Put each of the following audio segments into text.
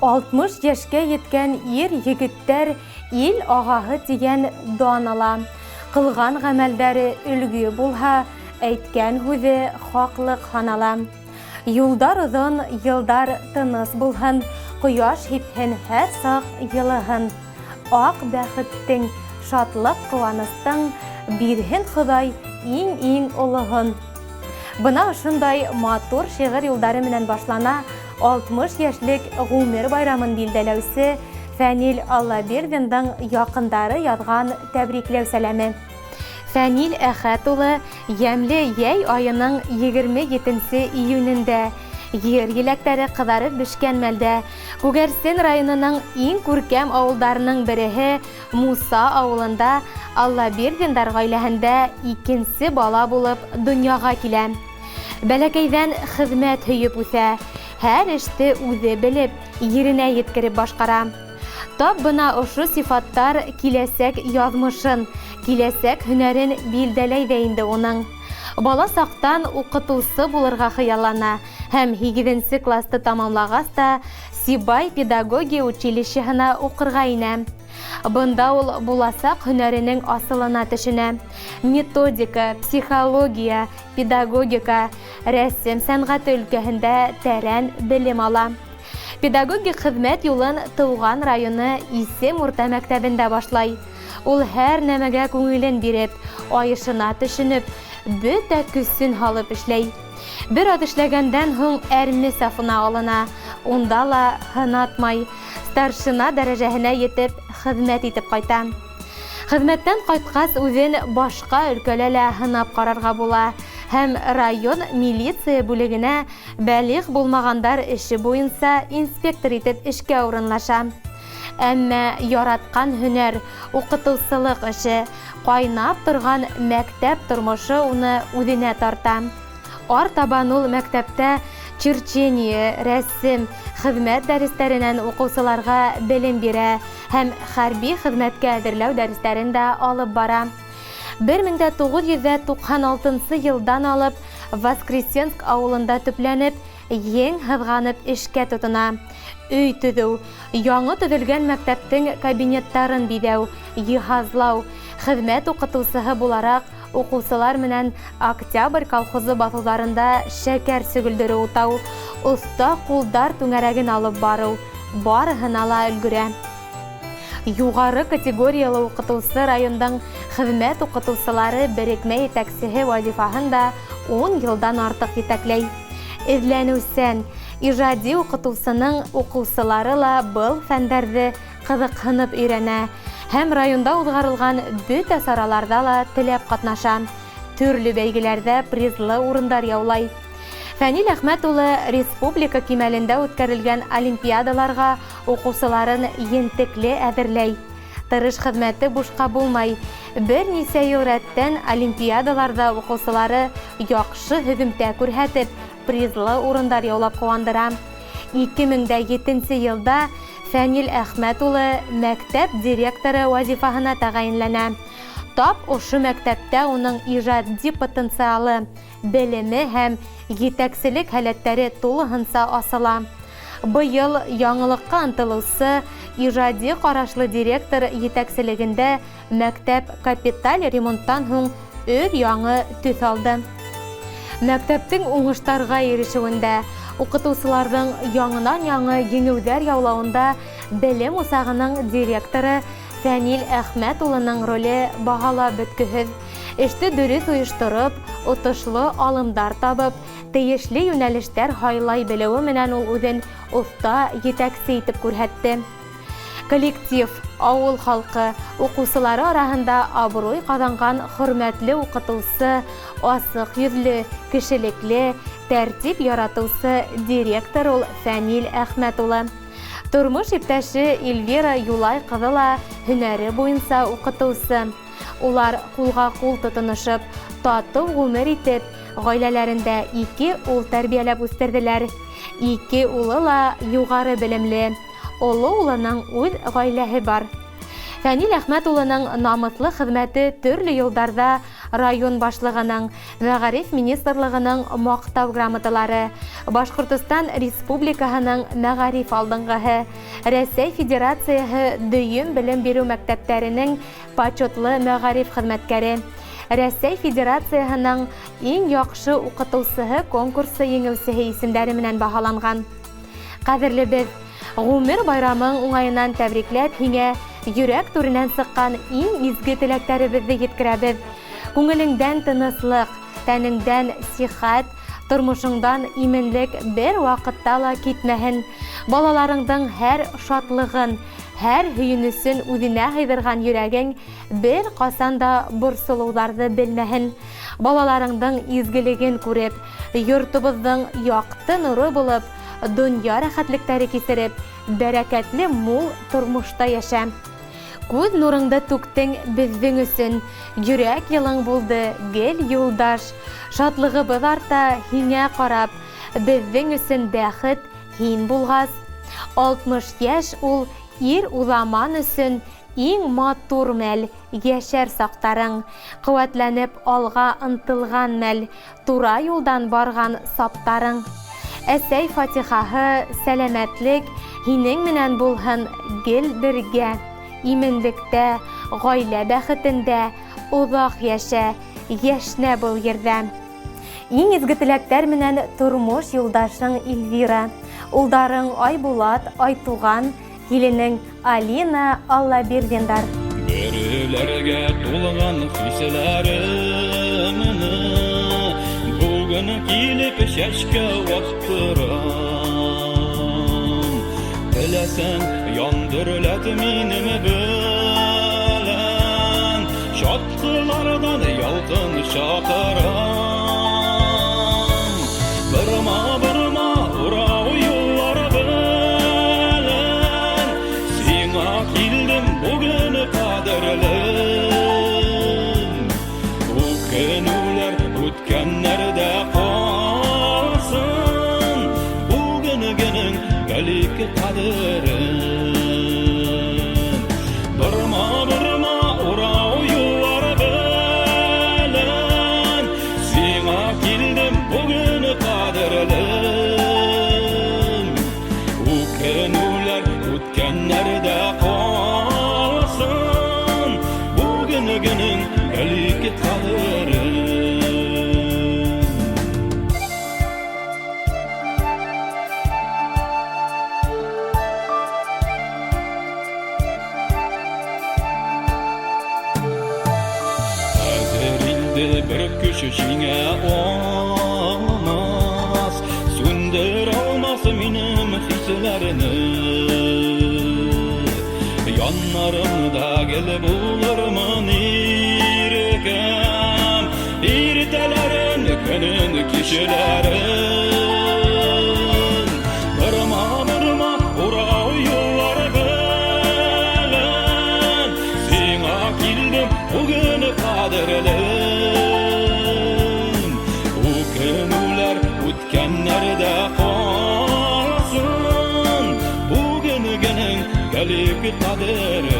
60 яшкә еткән егеттер ил ағаһы дигән дан ала. Кылган гамәлдәре үлге булһа, әйткән һүзе хаклык санала. Юлдар оҙон, йылдар тыныс булһын, ҡояш һипһен һәр саҡ йылыһын. Аҡ бәхеттең, шатлыҡ ҡыуаныстың, бирһен Хоҙай иң олоһон. Бына ошондай матур шиғыр юлдары менән башлана 60 йәшлек ғүмер байрамын билдәләүсе Фәнил Аллабирҙиндың яҡындары яҙған тәбрикләү сәләме. Фәнил Әхәт улы йәмле йәй айының 27 июнендә ер еләктәре ҡыҙарып бешкән мәлдә Күгәрсен районының иң күркәм ауылдарының береһе Муса ауылында Аллабирҙиндар ғаиләһендә икенсе бала булып донъяға килә. Бәләкәйҙән хеҙмәт һөйөп үҫә, һәр эште үҙе белеп, еренә еткереп башҡара. Тап бына ошо сифаттар киләсәк яҙмышын, киләсәк һөнәрен билдәләй ҙә инде уның. Бала саҡтан уҡытыусы булырға хыяллана һәм 8-нсе класты тамамлағас та Сибай педагогия училищеһына уҡырға инә. Бында ул буласаҡ һөнәренең асылына төшөнә. Методика, психология, педагогика, рәсем сәнғәте өлкәһендә тәрән белем ала. Педагогик хеҙмәт юлын тыуған районы Исем урта мәктәбендә башлай. Ул һәр нәмәгә күңелен биреп, айышына төшөнөп, бөтә көсөн һалып эшләй. Бер аҙ эшләгәндән һуң әрме сафына алына. Унда ла һынатмай, старшина дәрәжәһенә етеп хеҙмәт итеп ҡайта. Хеҙмәттән ҡайтҡас үҙен башҡа өлкәлә лә һынап ҡарарға була һәм район милиция бүлегенә бәлиғ булмағандар эше буйынса инспектор итеп эшкә урынлаша. Әммә яратҡан һөнәр, уҡытыусылыҡ эше, ҡайнап торған мәктәп тормошо уны үҙенә тарта. Артабан ул мәктәптә черчение, рәсем, хеҙмәт дәрестәренән уҡыусыларға белем бирә һәм хәрби хеҙмәткә әҙерләү дәрестәрен дә алып бара. 1996 йылдан алып Воскресенск ауылында төпләнеп, ең һыҙғанып эшкә тотона. Өй төҙөү, яңы төҙөлгән мәктәптең кабинеттарын биҙәү, йыһазлау, хеҙмәт уҡытыусыһы булараҡ уҡыусылар менән Октябрь колхозы баҫыуҙарында шәкәр сөгөлдөрө утау, оҫта ҡулдар түңәрәген алып барыу, барыһына ла өлгөрә. Юғары категориялы уҡытыусы райондың хеҙмәт уҡытыусылары берекмә етәксеһе вазифаһын да 10 йылдан артыҡ етәкләй. Эҙләнеүсән, ижади уҡытыусының уҡыусылары ла был фәндәрҙе ҡыҙыҡһынып өйрәнә һәм районда уҙғарылған бөтә сараларҙа ла теләп ҡатнаша. Төрлө бәйгеләрҙә призлы урындар яулай. Фәнил Әхмәт улы республика кимәлендә үткәрелгән олимпиадаларға уҡыусыларын ентекле әҙерләй. Тырыш хеҙмәте бушҡа булмай. Бер нисә йыл рәттән олимпиадаларҙа уҡыусылары яҡшы һөҙөмтә күрһәтеп, призлы урындар яулап ҡыуандыра. 2007 йылда Фәнил Әхмәт улы мәктәп директоры вазифаһына тәғәйенләнә. Тап ошо мәктәптә уның ижади потенциалы, белеме һәм етәкселек һәләттәре тулыһынса асыла. Быйыл яңылыҡҡа ынтылыусы, ижади ҡарашлы директор етәкселегендә мәктәп капиталь ремонттан һуң өр-яңы төҫ алды. Мәктәптең уңыштарға ирешеүендә, уҡытыусыларҙың яңынан-яңы еңеүҙәр яулауында белем усағының директоры Фәнил Әхмәт улының роле баһалап бөткөһөҙ. Эште дөрөҫ ойоштороп, отошло алымдар табып, тейешле йүнәлештәр һайлай белеүе менән ул үҙен оҫта етәксе итеп күрһәтте. Коллектив, ауыл халҡы, уҡыусылары араһында абруй ҡаҙанған хөрмәтле уҡытыусы, асыҡ йөҙлө, кешелекле, тәртип яратыусы директор ул Фәнил Әхмәт улы. Тормош иптәше Эльвира Юлай ҡыҙы ла һөнәре буйынса уҡытыусы. Улар ҡулға-ҡул тотоношоп, татыу ғүмер итеп, ғаиләләрендә 2 ул тәрбиәләп үҫтерҙеләр. 2 улы ла юғары белемле. Оло улының үҙ ғаиләһе бар. Фәнил Әхмәт улының намыҫлы хеҙмәте төрлө йылдарҙа район башлыгының, Мәгариф министрлыгының мактау грамоталары, Башкортстан Республикаһының Мәгариф алдынгыһы, Рәсәй Федерацияһы дөйем белем бирү мәктәпләренең почетлы мәгариф хезмәткәре, Рәсәй Федерацияһының иң яхшы укытучысы конкурсы еңеүчесе исемнәре менән баһаланган. Кадерле без, Гомер байрамың уңайынан тәбрикләп, һиңә йөрәк түренән сыккан иң изге теләкләребезне җиткерәбез. Күңелеңдән тыныслык, тәнеңдән сихәт, тормышыңдан именлек бер вакытта ла китмәһен. Балаларыңдың һәр шатлыгын, һәр һөйөнесен үзенә һыйдырган йөрәгең бер касан да борсылуларны белмәһен. Балаларыңдың изгелеген күреп, йортыбызның якты нуры булып, дөнья рәхәтлектәре кисереп, бәрәкәтле мул тормышта яшә. Күз нурыңды түктең безнең өсөн, йөрәк йылың булды гел юлдаш. Шатлыгыбыз арта һиңә карап, безнең өсөн бәхет һин булгас. 60 яшь ул ир уламан өсөн иң матур мәл, яшәр сактарың, куәтләнеп алга ынтылган мәл, тура юлдан барган саптарың. Әсәй Фатихаһы, сәламәтлек һинең менән булһын гел бергә. Именлектә, гаилә бәхетендә, узак яшә, яшнә был ердә. Иң изге теләктәр менән тормыш юлдашың Эльвира, улдарың Айбулат, Айтуган, киленең Алина, Аллабердиндар. Бөреләргә тулган хисләремне бүген килеп чәчкә ваттырам. Теләсәң яндырылат минем белән, шатлыклардан ялкын шакырам. Бырма урау юллар белән, сиңа килдем бүген кадерлем. Үкенүләр үткәннәрдә калсын, бүген генең галик кадерен. Бырма урау юллар белән, сиңа килдем бүген кадерлем. Үкенүләр үткәннәрдә калсын, бүген генең галик кадерен. Bir küş җиңә алмас, сүндер алмас минем хисләрне. Яннарымда гел булырмын иркәм, иртәләрен, көнен, кичләрен. Бырма урау юллар белән, сиңа килдем бүген кадерлем. Үкенүләр үткәннәрдә калсын, бүген генең галик кадерен.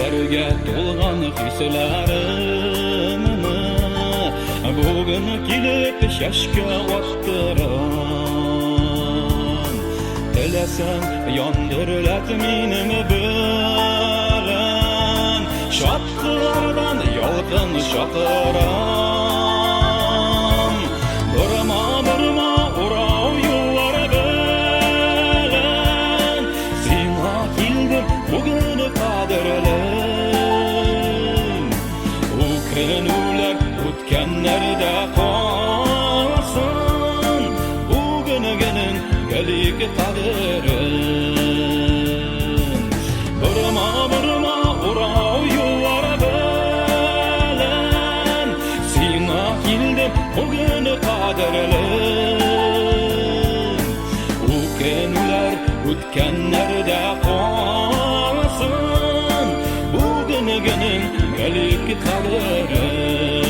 Бөреләргә тулган хисләремне бүген килеп чәчкә ваттырам. Теләсәң яндырылат минем белән, шатлыклардан ялкын шакырам. Бырма урау юллар белән, сиңа килдем бүген кадерлем. Үкенүләр үткәннәрдә калсын, бүген генең галик кадерен. Бырма урау юллар белән, сиңа килдем бүген кадерлем. O'tganlarda qolsin bugüngenin galik qadrin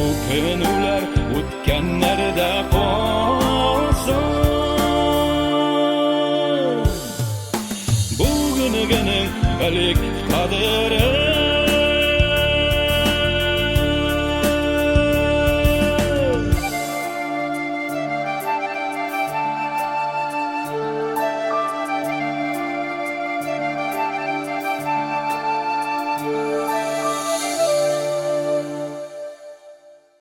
o ko'ngillar o'tganlarda qolsin bugüngenin galik